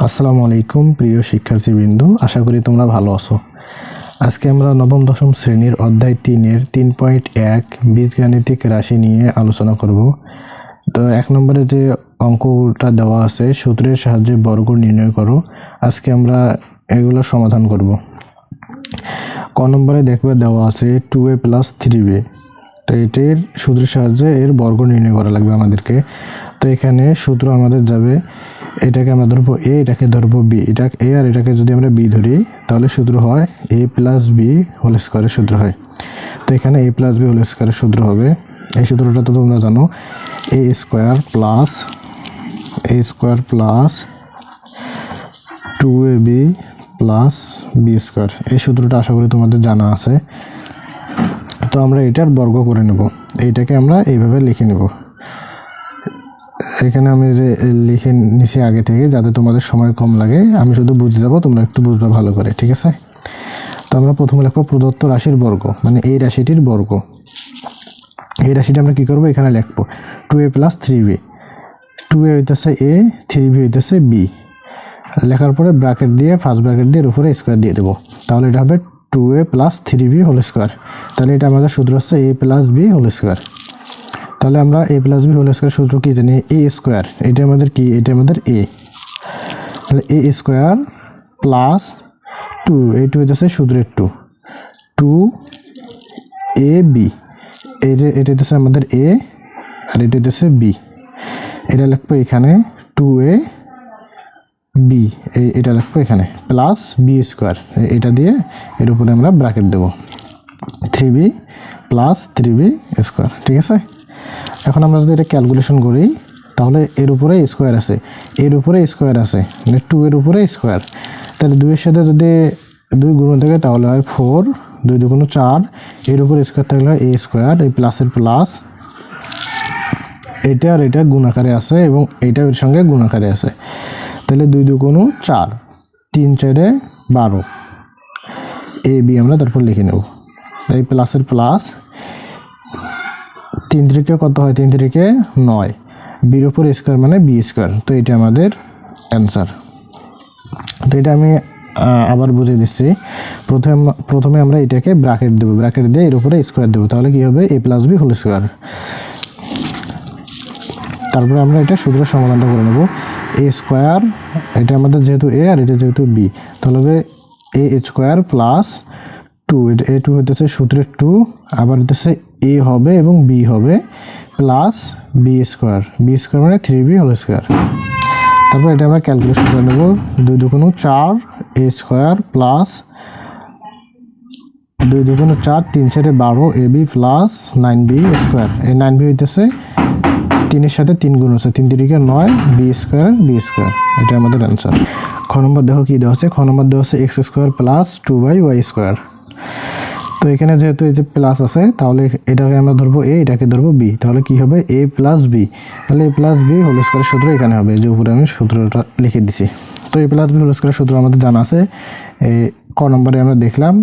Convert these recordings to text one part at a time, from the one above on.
আসসালামু আলাইকুম প্রিয় শিক্ষার্থীবৃন্দ, আশা করি তোমরা ভালো আছো। আজকে আমরা নবম দশম শ্রেণীর অধ্যায় 3-এর 3.1 বীজগাণিতিক রাশি নিয়ে আলোচনা করব। তো 1 নম্বরে যে অঙ্কটা দেওয়া আছে, সূত্রের সাহায্যে বর্গ নির্ণয় করো। আজকে আমরা এগুলো সমাধান করব। ক নম্বরে দেখবে দেওয়া আছে 2a + 3b। তো এটির সূত্রের সাহায্যে এর বর্গ নির্ণয় করা লাগবে আমাদেরকে। তো এখানে সূত্র আমাদের যাবে, এটাকে আমরা ধরবো a, এটাকে ধরবো b, এটা a আর এটাকে যদি আমরা b ধরি তাহলে সূত্র হয় a + b হোল স্কয়ারের সূত্র হয়। তো এখানে a + b হোল স্কয়ারের সূত্র হবে, এই সূত্রটা তো তোমরা জানো, a² + 2ab + b²। এই সূত্রটা আশা করি তোমাদের জানা আছে। তো আমরা এটার বর্গ করে নেব, এইটাকে আমরা এইভাবে লিখে নেব। এখানে আমি যে লিখে নিছি আগে থেকে, যাতে তোমাদের সময় কম লাগে, আমি শুধু বুঝে যাব, তোমরা একটু বুঝবে ভালো করে, ঠিক আছে? তো আমরা প্রথমে লিখব প্রদত্ত রাশির বর্গ, মানে এই রাশিটির বর্গ। এই রাশিটা আমরা কি করব, এখানে লিখব 2a + 3b। 2a হইতেছে a, 3b হইতেছে b। লেখার পরে ব্র্যাকেট দিয়ে, ফার্স্ট ব্র্যাকেট দিয়ে এর উপরে স্কয়ার দিয়ে দেব, তাহলে এটা হবে 2a + 3b হোল স্কয়ার। তাহলে এটা আমাদের সূত্র হচ্ছে a + b হোল স্কয়ার। তাহলে আমরা a + b হোল স্কয়ার সূত্র কি জানি, a স্কয়ার, এটা আমাদের কি, এটা আমাদের a। তাহলে a স্কয়ার প্লাস 2, এই 2 হইতেছে সূত্রের 2ab, এই যে এটা হইতেছে আমাদের a আর এটা হইতেছে b। এটা লিখবো এখানে 2ab, এটা লিখবো এখানে প্লাস b স্কয়ার, এটা দিয়ে এর উপরে আমরা ব্র্যাকেট দেব 3b + 3b স্কয়ার, ঠিক আছে? এখন আমরা যদি এটা ক্যালকুলেশন করি, তাহলে এর উপরে স্কয়ার আছে, এর উপরে স্কয়ার আছে, মানে 2 এর উপরে স্কয়ার। তাহলে 2 এর সাথে যদি 2 গুণ থাকে তাহলে হয় 4, 2 × 2 = 4, এর উপরে স্কয়ার থাকলে হয় a স্কয়ার, এই প্লাসের প্লাস, এটা আর এটা গুণ আকারে আছে এবং এইটা এর সঙ্গে গুণ আকারে আছে। তাহলে 2 × 2 = 4, 3 × 4 = 12, ab আমরা তারপর লিখে নেব, এই প্লাসের প্লাস, 3 × 3 কত হয়, 3 × 3 = 9, বির উপর স্কয়ার মানে b স্কয়ার। তো এটা আমাদের অ্যান্সার। তো এটা আমি আবার বুঝিয়ে দিচ্ছি। প্রথমে আমরা এটাকে ব্র্যাকেট দেব, ব্র্যাকেট দিয়ে এর উপরে স্কয়ার দেব, তাহলে কি হবে, a + b হোল স্কয়ার। তারপরে আমরা এটা সূত্র সমাধানটা করে নেব। a স্কয়ার, এটা আমাদের যেহেতু a আর এটা যেহেতু b, তাহলে হবে a² + 2, এটা a2 হইতেছে সূত্রের 2, আবার হইতেছে a হবে এবং b হবে plus b square, b square মানে 3b হোল স্কয়ার। তারপর এটা আমরা ক্যালকুলেশন করে নেব, 2 × 2 = 4, a square plus 2 × 2 = 4, 3 × 4 = 12, ab plus 9b square. এই 9b হইতেছে 3 এর সাথে 3 গুণ আছে, 3 × 3 = 9, b স্কয়ার b স্কয়ার, এটা আমাদের অ্যান্সার। খ নম্বর দেখো কি দেওয়া আছে, খ নম্বর দেওয়া আছে x² + 2y²। তো এখানে যেহেতু এই যে প্লাস আছে, তাহলে এটাকে আমরা ধরবো a, এটাকে ধরবো b, তাহলে কি হবে a + b। তাহলে a + b হোল স্কয়ারের সূত্র এখানে হবে, যে উপরে আমি সূত্রটা লিখে দিছি। তো a + b হোল স্কয়ারের সূত্র আমাদের জানা আছে। ক নম্বরে আমরা দেখলাম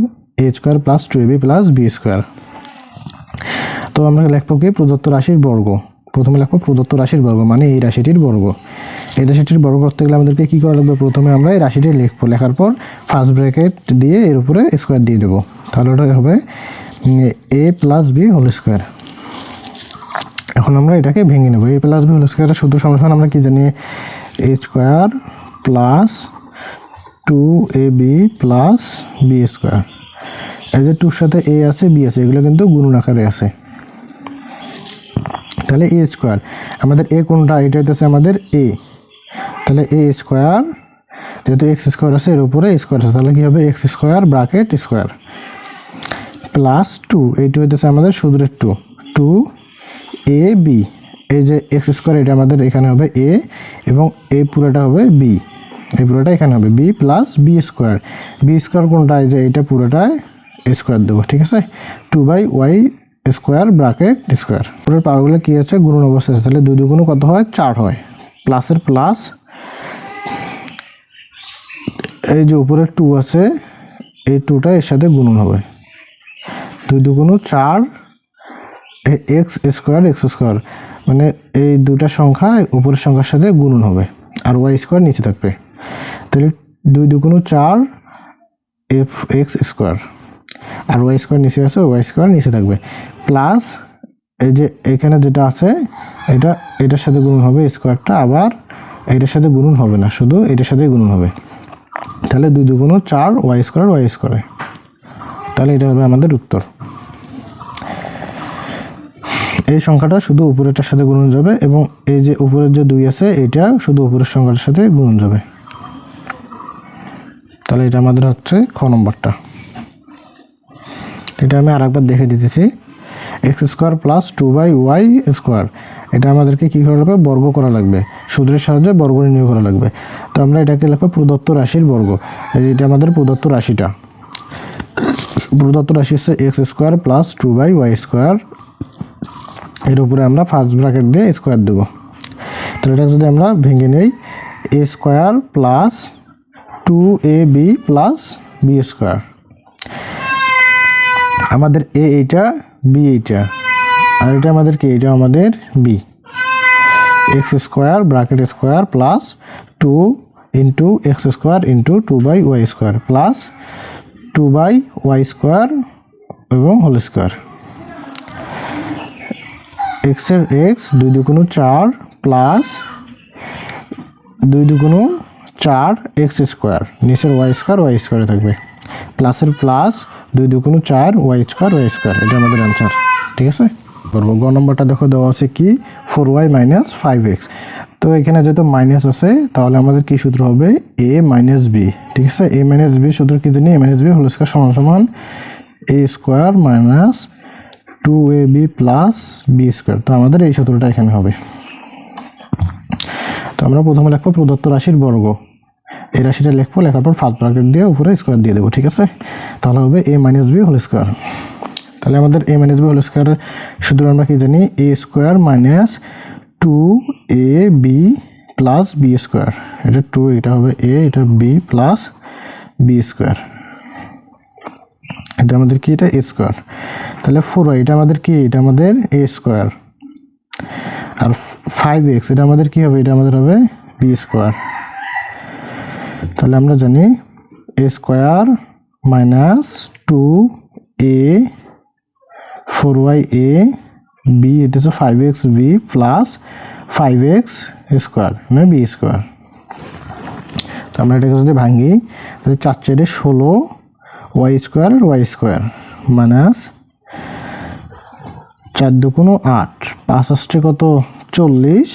a² + 2ab + b²। তো আমরা লিখবো কি, প্রদত্ত রাশির বর্গ। প্রথমে লিখবো প্রদত্ত রাশির বর্গ, মানে এই রাশিটির বর্গ। এই রাশিটির বর্গ করতে গেলে আমাদেরকে কি করা লাগবে, প্রথমে আমরা এই রাশিটি লিখবো, লেখার পর ফার্স্ট ব্র্যাকেট দিয়ে এর উপরে স্কয়ার দিয়ে দেবো, তাহলে ওটা হবে a + b হোল স্কয়ার। এখন আমরা এটাকে ভেঙে নেব, a + b হোল স্কয়ারের সূত্র সমান আমরা কি জানি, a² + 2ab + b²। এই যে 2 এর সাথে a আছে, b আছে, এগুলো কিন্তু গুণন আকারে আছে। তাহলে a স্কয়ার, আমাদের a কোনটা, এটা হইতেছে আমাদের a, তাহলে a স্কয়ার, যেহেতু x স্কয়ার আছে এর উপরে স্কয়ার আছে, তাহলে কি হবে x square bracket square plus 2, এইটা হইতেছে আমাদের সূত্রের 2ab, এই যে x স্কয়ার, এটা আমাদের এখানে হবে a এবং এই পুরোটা হবে b, এই পুরোটা এখানে হবে b + b²। b² কোনটা, এই যে এটা পুরোটায় স্কয়ার দেবো, ঠিক আছে? 2y² bracket square. পুরো পাওয়ারগুলো কি আছে, গুণন অবস্থায় আছে, তাহলে 2 × 2 = কত হয়, 4 হয়, প্লাসের প্লাস, এই যে উপরে 2 আছে, এই 2টা এর সাথে গুণন হবে, 2 × 2 = 4, x² মানে এই দুটা সংখ্যা উপরের সংখ্যার সাথে গুণন হবে, আর y² নিচে থাকবে। তাহলে 2 দুগুণ 4 এফ এক্স স্কোয়ার, আর ওয়াই স্কোয়ার নিচে আছে, ওয়াই স্কোয়ার নিচে থাকবে, প্লাস এই যে এখানে যেটা আছে এটা এটার সাথে গুণন হবে স্কোয়ারটা, আবার এটার সাথে গুণন হবে না, শুধু এটার সাথেই গুণন হবে। তাহলে 2 দুগুণ 4 ওয়াই স্কোয়ার, তাহলে এটা হবে আমাদের উত্তর। এই সংখ্যাটা শুধু উপরেরটার সাথে গুণন যাবে, এবং এই যে উপরের যে 2 আছে এটা শুধু উপরের সংখ্যাটার সাথে গুণন যাবে। তাহলে এটা আমাদের হচ্ছে খ নম্বরটা। এটা আমি আরেকবার দেখে দিতেছি। X square plus 2y square, এটা আমাদেরকে কী করা লাগবে? বর্গ করা লাগবে, সূত্রের সাহায্যে বর্গ নির্ণয় করা লাগবে। তো আমরা এটাকে লিখবো প্রদত্ত রাশির বর্গ। এটা আমাদের প্রদত্ত রাশিটা, প্রদত্ত রাশি হচ্ছে x square plus 2y square, এর উপরে আমরা ফার্স্ট ব্র্যাকেট দিয়ে স্কোয়ার দেবো। তাহলে এটা যদি আমরা ভেঙে নেই, A square plus 2ab plus B square, আমাদের এ এইটা, বি এইটা, আর এটা আমাদের কি? এটা আমাদের B. X square bracket square plus 2 into x square into 2y square plus 2y square এবং হোল স্কোয়ার। এক্সের এক্স 2 দুগুণ 4 প্লাস 2 দুগুণ 4 এক্স স্কোয়ার, নিচের ওয়াই স্কোয়ারে থাকবে, প্লাসের প্লাস 2 দুগুণ 4 ওয়াই স্কোয়ার, এটা আমাদের অ্যান্সার। ঠিক আছে, করবো গ নম্বরটা দেখো দেওয়া আছে কি 4y মাইনাস 5x। তো এখানে যেহেতু মাইনাস আছে তাহলে আমাদের কি সূত্র হবে? a minus B. ঠিক আছে, a মাইনাস বি সূত্র কি জানি? a minus B whole square সমান সমান a square minus 2ab plus B square. তো আমাদের এই সূত্রটা এখানে হবে। তো আমরা প্রথমে লিখবো প্রদত্ত রাশির বর্গ, এই রাশিটা লিখবো, লেখার পর ফার্স্ট ব্র্যাকেট দিয়ে উপরে স্কোয়ার দিয়ে দেবো। ঠিক আছে, তাহলে হবে a minus B whole square. তাহলে আমাদের a মাইনাস বি হোল স্কোয়ারের সূত্র আমরা কি জানি? a square minus 2ab plus B square, এটা 2, এটা হবে a, এটা b প্লাস বি স্কোয়ার, এটা আমাদের কি? এটা a স্কোয়ার। তাহলে 4y এটা আমাদের কি? এটা আমাদের a স্কোয়ার, আর 5x এটা আমাদের কি হবে? এটা আমাদের হবে বি স্কোয়ার। তাহলে আমরা জানি a square minus 2a 4ya b, এটা হচ্ছে 5xb প্লাস 5x স্কোয়ার মানে বি স্কোয়ার। তো আমরা এটাকে যদি ভাঙি তাহলে 4 4 16 ওয়াই স্কোয়ার আর ওয়াই স্কোয়ার মাইনাস 4 দুগুণ 8, 5 আসছে কত? 40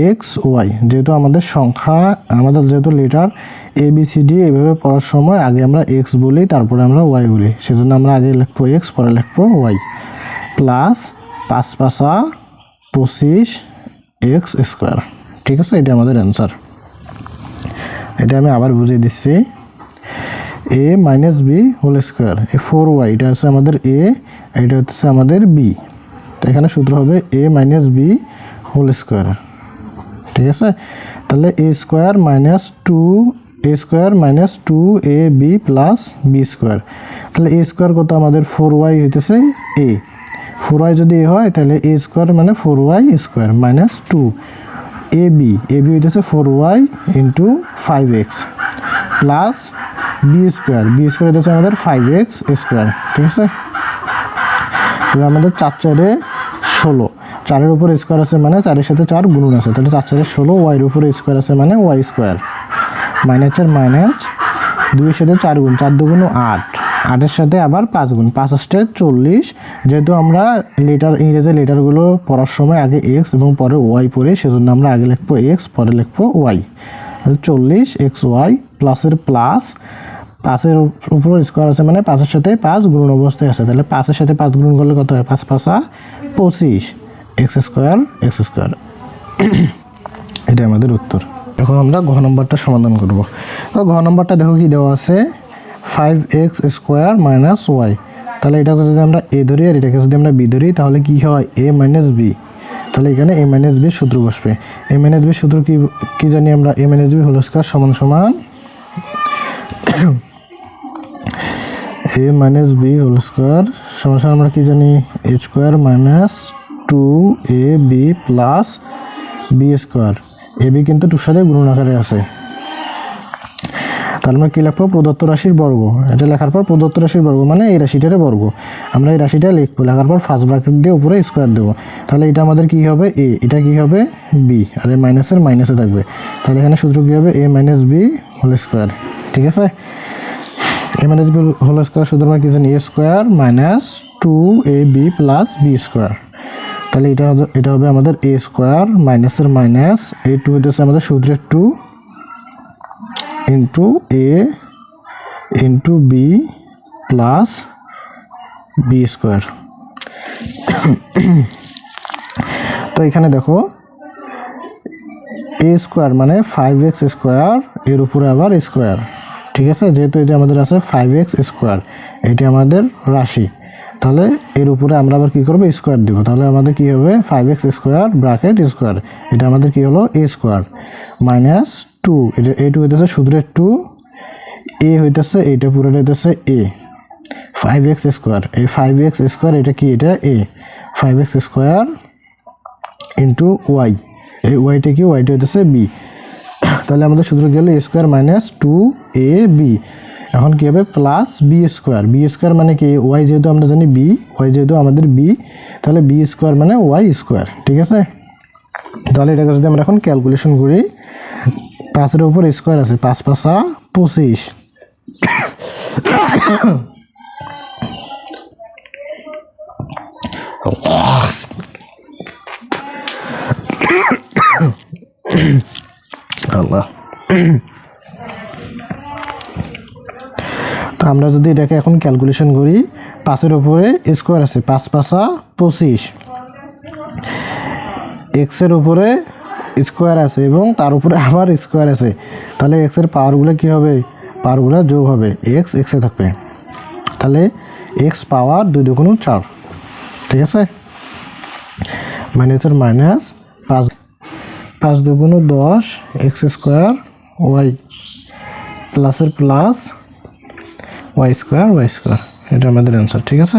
এক্স ওয়াই। যেহেতু আমাদের সংখ্যা, আমাদের যেহেতু letter A B C D এভাবে পড়ার সময় আগে আমরা এক্স বলি তারপরে আমরা ওয়াই বলি, সেজন্য আমরা আগে লিখবো এক্স পরে লিখবো ওয়াই, প্লাস 5 5 25 এক্স স্কোয়ার। ঠিক আছে, এটা আমাদের অ্যান্সার। এটা আমি আবার বুঝিয়ে দিচ্ছি, এ মাইনাস বি হোল স্কোয়ার, এই 4y এটা হচ্ছে আমাদের এ, এটা হচ্ছে আমাদের বি। তো এখানে সূত্র হবে A minus B whole square. ঠিক আছে, তাহলে A square minus 2ab plus B square. তাহলে এ স্কোয়ার কত? আমাদের 4y হইতেছে এ, 4y যদি এ হয় তাহলে এ স্কোয়ার মানে 4y square minus 2ab, ab হইতেছে 4y into 5x plus B square হইতেছে আমাদের 5x স্কোয়ার। ঠিক আছে, তাহলে আমাদের 4 4 16, 4-এর উপরে স্কোয়ার আছে মানে 4-এর সাথে 4 গুণন আছে, তাহলে 4 4 16, ওয়াইয়ের উপরে স্কোয়ার আছে মানে ওয়াই স্কোয়ার, মাইনাসের মাইনাস 2-এর সাথে 4 গুণ, 4 দুগুণ 8, 8-এর সাথে আবার 5 গুণ, 5 আসছে 40। যেহেতু আমরা ইংরেজি লেটারগুলো পড়ার সময় আগে এক্স এবং পরে ওয়াই পড়ি, সেজন্য আমরা আগে লিখবো এক্স পরে লিখবো ওয়াই। 40 এক্স ওয়াই প্লাসের প্লাস 5-এর উপর স্কোয়ার আছে মানে 5-এর সাথে 5 গুণন অবস্থায় আছে, তাহলে 5-এর সাথে 5 গুণন করলে কত হয়? 5 5 25 এক্স স্কোয়ার। এটা আমাদের উত্তর। এখন আমরা ঘ নম্বরটা সমাধান করব। তো ঘ নম্বরটা দেখো কি দেওয়া আছে, 5x স্কোয়ার মাইনাস ওয়াই। তাহলে এটাকে যদি আমরা এ ধরি আর এটাকে যদি আমরা বি ধরি তাহলে কি হয়? এ মাইনাস বি। তাহলে এখানে এ মাইনাস বির সূত্র বসবে। এ মাইনাস বির সূত্র কি জানি আমরা? A minus B whole square সমান সমান A minus B whole square সমান সমান আমরা কি জানি? A square minus 2ab plus B square. A B কিন্তু 2-র সাথে গুণন আকারে আছে, তাহলে আমরা কী লিখবো? প্রদত্ত রাশির বর্গ। এটা লেখার পর প্রদত্ত রাশির বর্গ মানে এই রাশিটারে বর্গ, আমরা এই রাশিটা লিখবো, লেখার পর ফার্স্ট ব্র্যাকেট দিয়ে উপরে স্কোয়ার দেবো। তাহলে এটা আমাদের কী হবে? এ, এটা কী হবে? বি, আর এই মাইনাসের মাইনাসে থাকবে। তাহলে এখানে সূত্র কী হবে? A minus B whole square. ঠিক আছে, A minus B whole square সূত্র আমরা কি জানি? A square minus 2ab plus B square. তাহলে এটা হবে আমাদের এ স্কোয়ার মাইনাসের মাইনাস, এই 2 হইতেছে আমাদের সূত্রের 2 into A into B plus B square. তো এখানে দেখো এ স্কোয়ার মানে 5x স্কোয়ার, এর উপরে আবার স্কোয়ার। ঠিক আছে, যেহেতু এই যে আমাদের আছে 5x স্কোয়ার, এটি আমাদের রাশি, তাহলে এর উপরে আমরা আবার কী করবো? স্কোয়ার দেবো। তাহলে আমাদের কী হবে? 5x স্কোয়ার ব্র্যাকেট স্কোয়ার, এটা আমাদের কী হলো? এ স্কোয়ার মাইনাস 2, এটা এ 2 হইতেছে সূত্রের 2, এ হইতেছে এইটা পুরোটা হইতেছে এ 5x স্কোয়ার, এই 5x স্কোয়ার এটা কি? এটা এ 5x স্কোয়ার ইন্টু ওয়াই, এই ওয়াইটা কি? ওয়াইটা হইতেছে বি। তাহলে আমাদের সূত্র গেল এ স্কোয়ার মাইনাস 2ab, এখন কী হবে? Plus B square. B square মানে কি? ওয়াই যেহেতু আমরা জানি বি, ওয়াই যেহেতু আমাদের বি, তাহলে বি স্কোয়ার মানে ওয়াই স্কোয়ার। ঠিক আছে, তাহলে এটাকে যদি আমরা এখন ক্যালকুলেশন করি, 5-এর উপর স্কোয়ার আছে, 5 5 25, আল্লাহ। তো আমরা যদি এটাকে এখন ক্যালকুলেশন করি, 5-এর উপরে স্কোয়ার আছে, 5 5 25, এক্সের উপরে স্কোয়ার আছে এবং তার উপরে আবার স্কোয়ার আছে, তাহলে এক্সের পাওয়ারগুলো কী হবে? পাওয়ারগুলো যোগ হবে, এক্স এক্সে থাকবে, তাহলে এক্স পাওয়ার 2 2 4। ঠিক আছে, মাইনাসের মাইনাস 5 2 10 এক্স স্কোয়ার ওয়াই প্লাসের প্লাস ওয়াই স্কোয়ার, এটা আমাদের অ্যান্সার। ঠিক আছে।